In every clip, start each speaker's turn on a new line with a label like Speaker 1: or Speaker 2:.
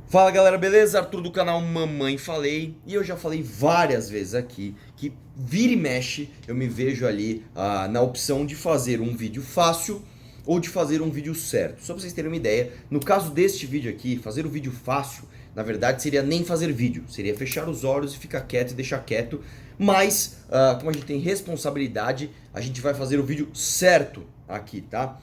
Speaker 1: Fala galera, beleza? Arthur do canal Mamãe Falei. E eu já falei várias vezes aqui que vira e mexe eu me vejo ali na opção de fazer um vídeo fácil ou de fazer um vídeo certo. Só pra vocês terem uma ideia, no caso deste vídeo aqui, fazer o vídeo fácil, na verdade seria nem fazer vídeo, seria fechar os olhos e ficar quieto e deixar quieto. Mas, como a gente tem responsabilidade, a gente vai fazer o vídeo certo aqui, tá?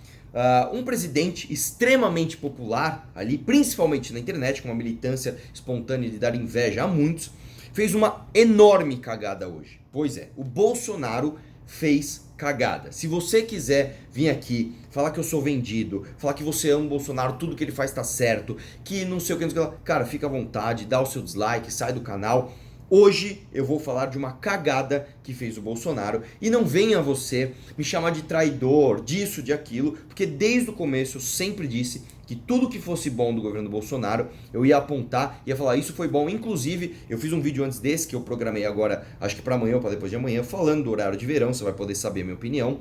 Speaker 1: Um presidente extremamente popular ali, principalmente na internet, com uma militância espontânea de dar inveja a muitos, fez uma enorme cagada hoje. Pois é, o Bolsonaro fez cagada. Se você quiser vir aqui falar que eu sou vendido, falar que você ama o Bolsonaro, tudo que ele faz tá certo, que não sei o que, não sei o que, cara, fica à vontade, dá o seu dislike, sai do canal. Hoje eu vou falar de uma cagada que fez o Bolsonaro e não venha você me chamar de traidor, disso, de aquilo, porque desde o começo eu sempre disse que tudo que fosse bom do governo Bolsonaro eu ia apontar, ia falar isso foi bom. Inclusive eu fiz um vídeo antes desse que eu programei agora, acho que para amanhã ou para depois de amanhã, falando do horário de verão, você vai poder saber a minha opinião.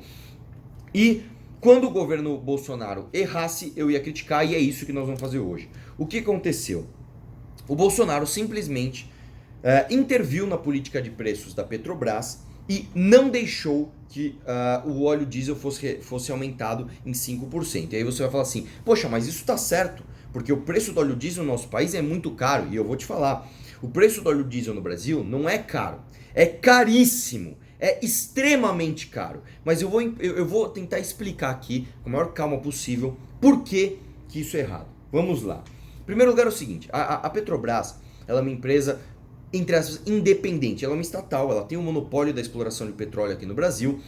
Speaker 1: E quando o governo Bolsonaro errasse, eu ia criticar e é isso que nós vamos fazer hoje. O que aconteceu? O Bolsonaro simplesmente interviu na política de preços da Petrobras e não deixou que o óleo diesel fosse aumentado em 5%. E aí você vai falar assim, poxa, mas isso está certo, porque o preço do óleo diesel no nosso país é muito caro. E eu vou te falar, o preço do óleo diesel no Brasil não é caro, é caríssimo. É extremamente caro. Mas eu vou tentar explicar aqui, com a maior calma possível, por que isso é errado. Vamos lá. Em primeiro lugar é o seguinte, a Petrobras ela é uma empresa, entre aspas, independente. Ela é uma estatal, ela tem o monopólio da exploração de petróleo aqui no Brasil.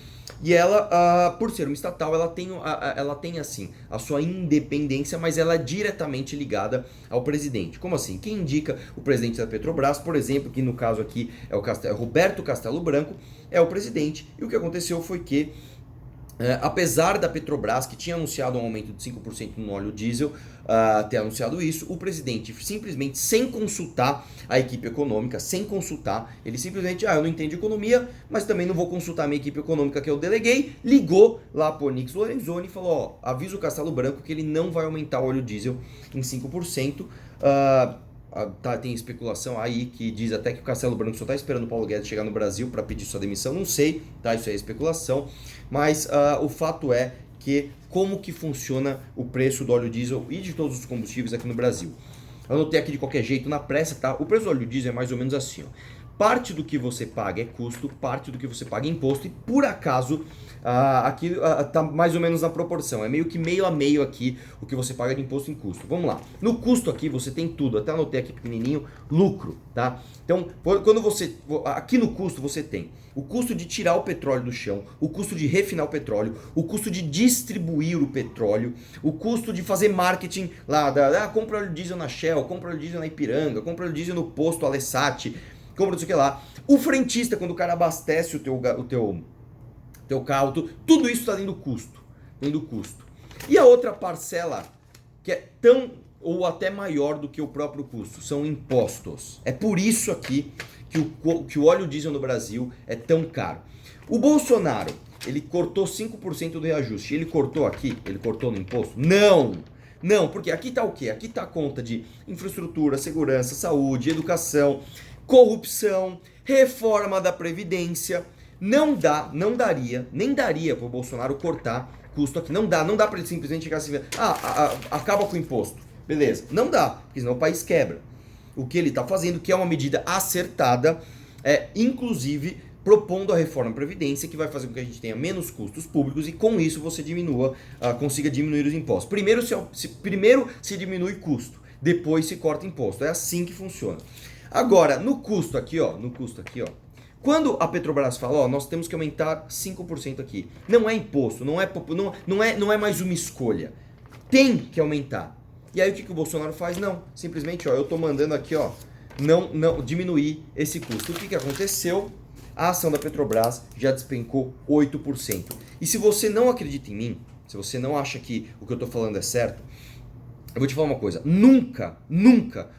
Speaker 1: E ela, por ser uma estatal, ela tem assim, a sua independência, mas ela é diretamente ligada ao presidente. Como assim? Quem indica o presidente da Petrobras, por exemplo, que no caso aqui é o Roberto Castelo Branco, é o presidente. E o que aconteceu foi que apesar da Petrobras, que tinha anunciado um aumento de 5% no óleo diesel, ter anunciado isso, o presidente simplesmente, sem consultar a equipe econômica, sem consultar, ele simplesmente, eu não entendo de economia, mas também não vou consultar a minha equipe econômica que eu deleguei, ligou lá pro Onyx Lorenzoni e falou, avisa o Castelo Branco que ele não vai aumentar o óleo diesel em 5%. Tem especulação aí que diz até que o Castelo Branco só está esperando o Paulo Guedes chegar no Brasil para pedir sua demissão, não sei, tá? Isso é especulação, mas o fato é que como que funciona o preço do óleo diesel e de todos os combustíveis aqui no Brasil. Eu anotei aqui de qualquer jeito, na pressa, tá? O preço do óleo diesel é mais ou menos assim, ó. Parte do que você paga é custo, parte do que você paga é imposto, e por acaso aqui tá mais ou menos na proporção, é meio que meio a meio aqui o que você paga de imposto em custo. Vamos lá, no custo aqui você tem tudo, até anotei aqui pequenininho, lucro, tá? Então, quando aqui no custo você tem o custo de tirar o petróleo do chão, o custo de refinar o petróleo, o custo de distribuir o petróleo, o custo de fazer marketing lá, compra óleo diesel na Shell, compra óleo diesel na Ipiranga, compra óleo diesel no posto Alessati, compra não sei o que lá. O frentista, quando o cara abastece o teu carro, tudo isso está dentro do custo. Dentro do custo. E a outra parcela, que é tão ou até maior do que o próprio custo, são impostos. É por isso aqui que o óleo diesel no Brasil é tão caro. O Bolsonaro, ele cortou 5% do reajuste. Ele cortou aqui? Ele cortou no imposto? Não! Não, porque aqui está o quê? Aqui está a conta de infraestrutura, segurança, saúde, educação, corrupção, reforma da Previdência. Nem daria para o Bolsonaro cortar custo aqui. Não dá para ele simplesmente chegar assim, acaba com o imposto. Beleza, não dá, porque senão o país quebra. O que ele está fazendo, que é uma medida acertada, inclusive propondo a reforma da Previdência, que vai fazer com que a gente tenha menos custos públicos e com isso você consiga diminuir os impostos. Primeiro se diminui custo, depois se corta imposto. É assim que funciona. Agora, no custo aqui, ó, quando a Petrobras fala, nós temos que aumentar 5% aqui, não é imposto, não é mais uma escolha. Tem que aumentar. E aí o que o Bolsonaro faz? Não, simplesmente, eu tô mandando aqui, não diminuir esse custo. O que aconteceu? A ação da Petrobras já despencou 8%. E se você não acredita em mim, se você não acha que o que eu tô falando é certo, eu vou te falar uma coisa, nunca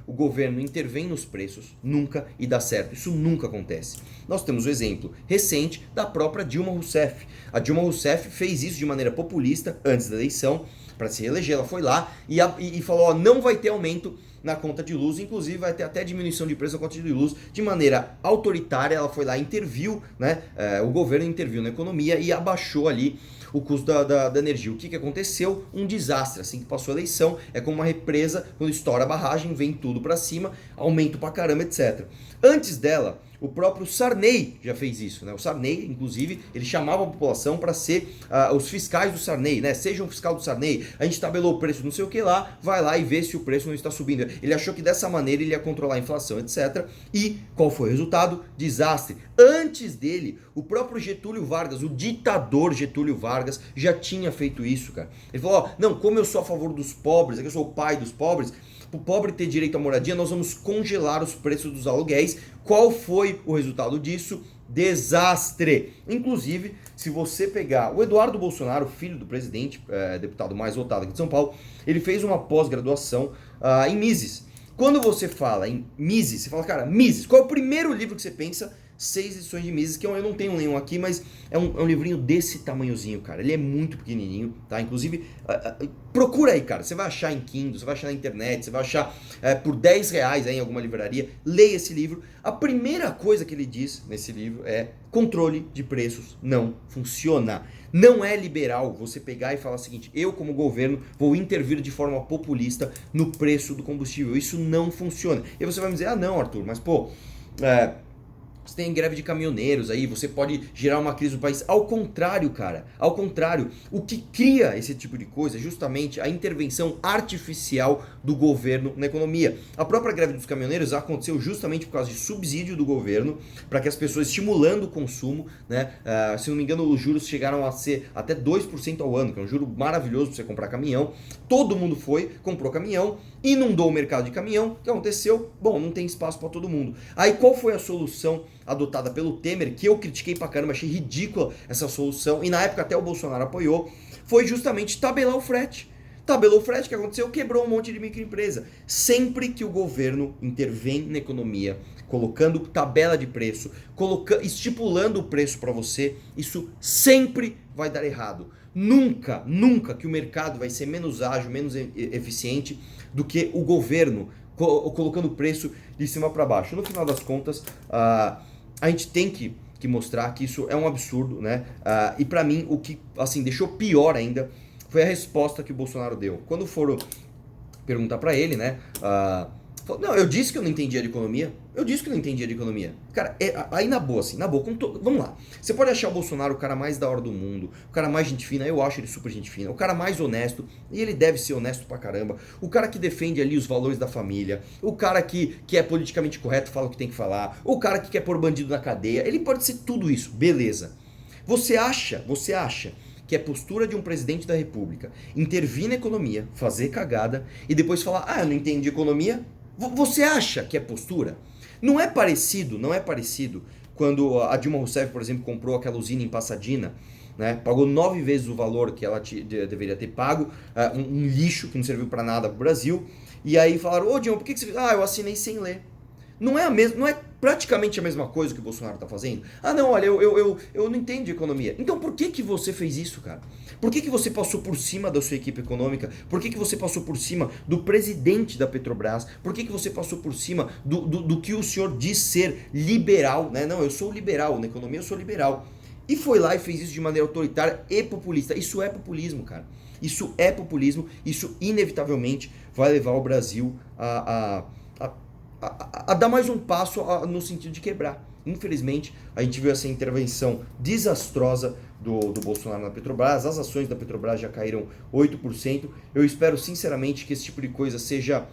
Speaker 1: o governo intervém nos preços, nunca, e dá certo, isso nunca acontece. Nós temos o exemplo recente da própria Dilma Rousseff. A Dilma Rousseff fez isso de maneira populista antes da eleição, para se reeleger, ela foi lá e falou, não vai ter aumento na conta de luz, inclusive vai ter até diminuição de preço na conta de luz, de maneira autoritária. Ela foi lá, interviu, né, o governo interviu na economia e abaixou ali o custo da energia. O que aconteceu? Um desastre. Assim que passou a eleição, é como uma represa, quando estoura a barragem, vem tudo para cima, aumento pra caramba, etc. Antes dela, o próprio Sarney já fez isso, né? O Sarney, inclusive, ele chamava a população para ser os fiscais do Sarney, né? Seja um fiscal do Sarney, a gente tabelou o preço não sei o que lá, vai lá e vê se o preço não está subindo. Ele achou que dessa maneira ele ia controlar a inflação, etc. E qual foi o resultado? Desastre. Antes dele, o próprio Getúlio Vargas, o ditador Getúlio Vargas, já tinha feito isso, cara. Ele falou, ó, não, como eu sou a favor dos pobres, é que eu sou o pai dos pobres, para o pobre ter direito à moradia, nós vamos congelar os preços dos aluguéis. Qual foi o resultado disso? Desastre! Inclusive, se você pegar o Eduardo Bolsonaro, filho do presidente, deputado mais votado aqui de São Paulo, ele fez uma pós-graduação em Mises. Quando você fala em Mises, você fala, cara, Mises, qual é o primeiro livro que você pensa? 6 edições de Mises, que eu não tenho nenhum aqui, mas é um livrinho desse tamanhozinho, cara. Ele é muito pequenininho, tá? Inclusive, procura aí, cara. Você vai achar em Kindle, você vai achar na internet, você vai achar por R$10 aí em alguma livraria. Leia esse livro. A primeira coisa que ele diz nesse livro é: controle de preços não funciona. Não é liberal você pegar e falar o seguinte: eu, como governo, vou intervir de forma populista no preço do combustível. Isso não funciona. E você vai me dizer: ah, não, Arthur, mas pô, você tem greve de caminhoneiros aí, você pode gerar uma crise no país. Ao contrário, cara, ao contrário. O que cria esse tipo de coisa é justamente a intervenção artificial do governo na economia. A própria greve dos caminhoneiros aconteceu justamente por causa de subsídio do governo, para que as pessoas, estimulando o consumo, né? Se não me engano, os juros chegaram a ser até 2% ao ano, que é um juro maravilhoso para você comprar caminhão. Todo mundo foi, comprou caminhão, inundou o mercado de caminhão. O que aconteceu? Bom, não tem espaço para todo mundo. Aí qual foi a solução adotada pelo Temer, que eu critiquei pra caramba, achei ridícula essa solução, e na época até o Bolsonaro apoiou? Foi justamente tabelar o frete. Tabelou o frete, o que aconteceu? Quebrou um monte de microempresa. Sempre que o governo intervém na economia, colocando tabela de preço, estipulando o preço para você, isso sempre vai dar errado. Nunca, nunca que o mercado vai ser menos ágil, menos eficiente do que o governo colocando o preço de cima para baixo. No final das contas, a gente tem que mostrar que isso é um absurdo, né? E para mim, o que assim deixou pior ainda foi a resposta que o Bolsonaro deu. Quando foram perguntar para ele, né? Não, eu disse que eu não entendia de economia. Eu disse que eu não entendia de economia. Cara, aí na boa, assim, na boa, vamos lá. Você pode achar o Bolsonaro o cara mais da hora do mundo, o cara mais gente fina, eu acho ele super gente fina, o cara mais honesto, e ele deve ser honesto pra caramba, o cara que defende ali os valores da família, o cara que é politicamente correto, fala o que tem que falar, o cara que quer pôr bandido na cadeia, ele pode ser tudo isso, beleza. Você acha que é postura de um presidente da república intervir na economia, fazer cagada, e depois falar, eu não entendo de economia? Você acha que é postura? Não é parecido quando a Dilma Rousseff, por exemplo, comprou aquela usina em Pasadena, né? Pagou 9 vezes o valor que ela deveria ter pago, um lixo que não serviu para nada pro Brasil, e aí falaram, Dilma, por que você fez? Eu assinei sem ler. Não é praticamente a mesma coisa que o Bolsonaro tá fazendo? Não, olha, eu não entendo de economia. Então por que você fez isso, cara? Por que você passou por cima da sua equipe econômica? Por que você passou por cima do presidente da Petrobras? Por que você passou por cima do que o senhor diz ser liberal, né? Não, eu sou liberal, na economia eu sou liberal. E foi lá e fez isso de maneira autoritária e populista. Isso é populismo, cara. Isso é populismo. Isso inevitavelmente vai levar o Brasil a dar mais um passo no sentido de quebrar. Infelizmente, a gente viu essa intervenção desastrosa do Bolsonaro na Petrobras. As ações da Petrobras já caíram 8%. Eu espero sinceramente que esse tipo de coisa seja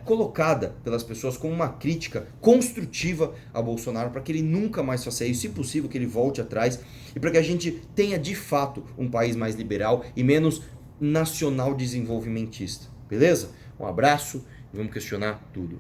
Speaker 1: colocada pelas pessoas como uma crítica construtiva a Bolsonaro, para que ele nunca mais faça isso, se possível que ele volte atrás, e para que a gente tenha de fato um país mais liberal e menos nacional desenvolvimentista. Beleza? Um abraço e vamos questionar tudo.